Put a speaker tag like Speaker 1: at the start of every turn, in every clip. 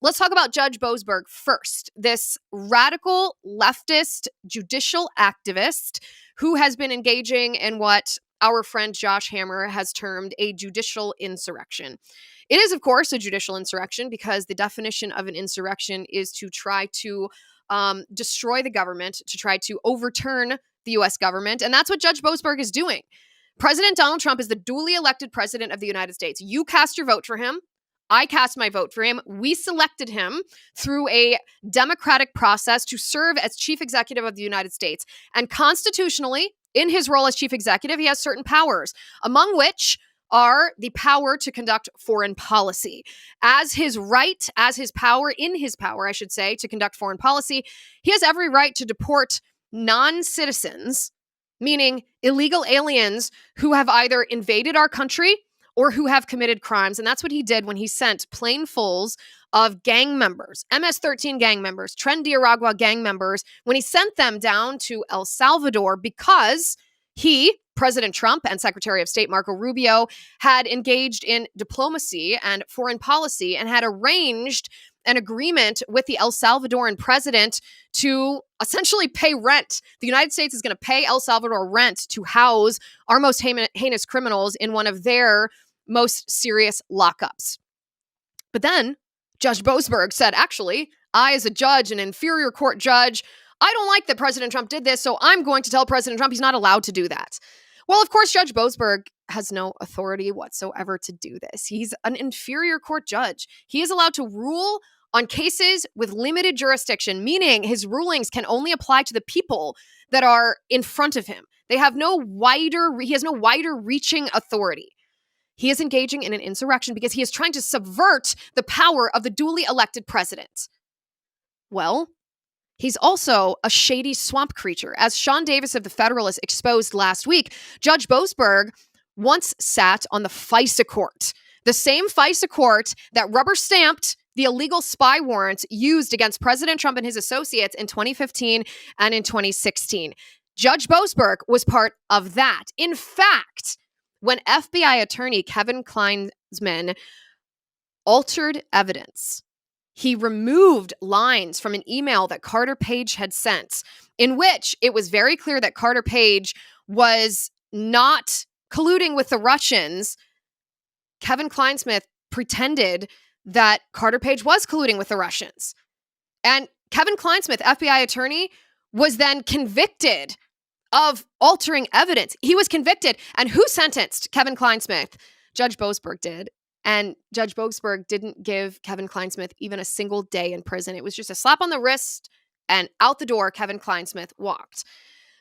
Speaker 1: Let's talk about Judge Boasberg first, this radical leftist judicial activist who has been engaging in what our friend Josh Hammer has termed a judicial insurrection. It is, of course, a judicial insurrection because the definition of an insurrection is to try to destroy the government, to try to overturn the U.S. government, and that's what Judge Boasberg is doing. President Donald Trump is the duly elected president of the United States. You cast your vote for him. I cast my vote for him. We selected him through a democratic process to serve as chief executive of the United States. And constitutionally, in his role as chief executive, he has certain powers, among which are the power to conduct foreign policy. As his power, I should say, to conduct foreign policy, he has every right to deport non-citizens, meaning illegal aliens who have either invaded our country or who have committed crimes. And that's what he did when he sent planefuls of gang members, MS-13 gang members, Tren de Aragua gang members, when he sent them down to El Salvador because he, President Trump, and Secretary of State Marco Rubio had engaged in diplomacy and foreign policy and had arranged an agreement with the El Salvadoran president to essentially pay rent. The United States is going to pay El Salvador rent to house our most heinous criminals in one of their most serious lockups. But then Judge Boasberg said, actually, I, as a judge, an inferior court judge, I don't like that President Trump did this, so I'm going to tell President Trump he's not allowed to do that. Well, of course, Judge Boasberg has no authority whatsoever to do this. He's an inferior court judge. He is allowed to rule on cases with limited jurisdiction, meaning his rulings can only apply to the people that are in front of him. He has no wider reaching authority. He is engaging in an insurrection because he is trying to subvert the power of the duly elected president. Well, he's also a shady swamp creature. As Sean Davis of The Federalist exposed last week, Judge Boasberg once sat on the FISA court, the same FISA court that rubber-stamped the illegal spy warrants used against President Trump and his associates in 2015 and in 2016. Judge Boasberg was part of that. In fact, when FBI attorney Kevin Kleinsman altered evidence, he removed lines from an email that Carter Page had sent, in which it was very clear that Carter Page was not colluding with the Russians. Kevin Kleinsmith pretended that Carter Page was colluding with the Russians. And Kevin Kleinsmith, FBI attorney, was then convicted of altering evidence. He was convicted. And who sentenced Kevin Kleinsmith? Judge Boasberg did. And Judge Boasberg didn't give Kevin Kleinsmith even a single day in prison. It was just a slap on the wrist, and out the door Kevin Kleinsmith walked.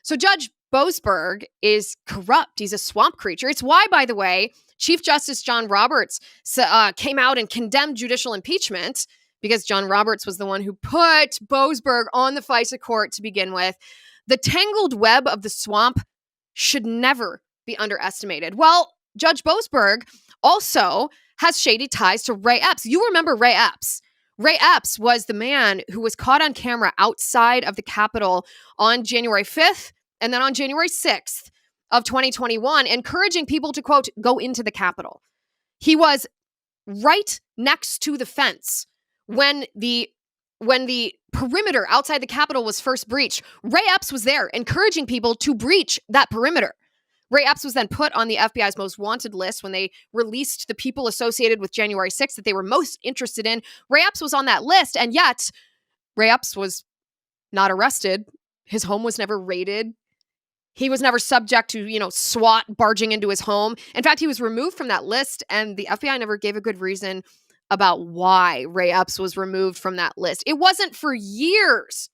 Speaker 1: So Judge Boasberg is corrupt. He's a swamp creature. It's why, by the way, Chief Justice John Roberts came out and condemned judicial impeachment, because John Roberts was the one who put Boasberg on the FISA court to begin with. The tangled web of the swamp should never be underestimated. Well, Judge Boasberg also has shady ties to Ray Epps. You remember Ray Epps. Ray Epps was the man who was caught on camera outside of the Capitol on January 5th and then on January 6th of 2021, encouraging people to, quote, go into the Capitol. He was right next to the fence when the perimeter outside the Capitol was first breached. Ray Epps was there encouraging people to breach that perimeter. Ray Epps was then put on the FBI's most wanted list when they released the people associated with January 6th that they were most interested in. Ray Epps was on that list, and yet Ray Epps was not arrested. His home was never raided. He was never subject to, SWAT barging into his home. In fact, he was removed from that list, and the FBI never gave a good reason about why Ray Epps was removed from that list. It wasn't for years.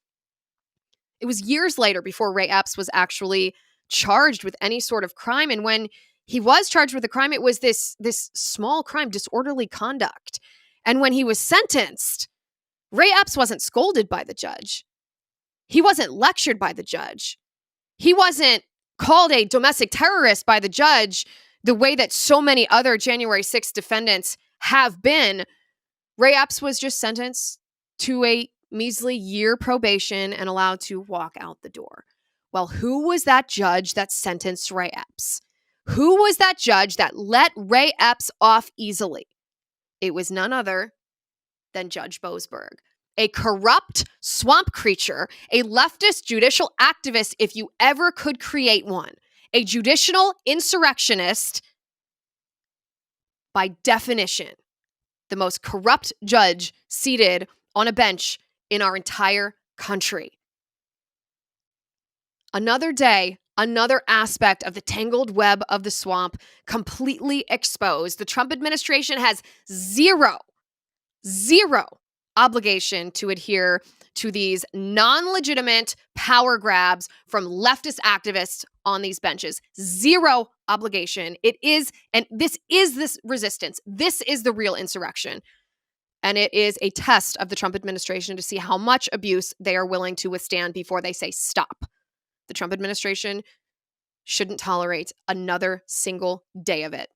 Speaker 1: It was years later before Ray Epps was actually charged with any sort of crime. And when he was charged with a crime, it was this small crime, disorderly conduct. And when he was sentenced, Ray Epps wasn't scolded by the judge. He wasn't lectured by the judge. He wasn't called a domestic terrorist by the judge the way that so many other January 6th defendants have been. Ray Epps was just sentenced to a measly year probation and allowed to walk out the door. Well, who was that judge that sentenced Ray Epps? Who was that judge that let Ray Epps off easily? It was none other than Judge Boasberg. A corrupt swamp creature, a leftist judicial activist, if you ever could create one, a judicial insurrectionist, by definition, the most corrupt judge seated on a bench in our entire country. Another day, another aspect of the tangled web of the swamp completely exposed. The Trump administration has zero obligation to adhere to these non-legitimate power grabs from leftist activists on these benches. Zero obligation. It is, and this resistance. This is the real insurrection. And it is a test of the Trump administration to see how much abuse they are willing to withstand before they say stop. The Trump administration shouldn't tolerate another single day of it.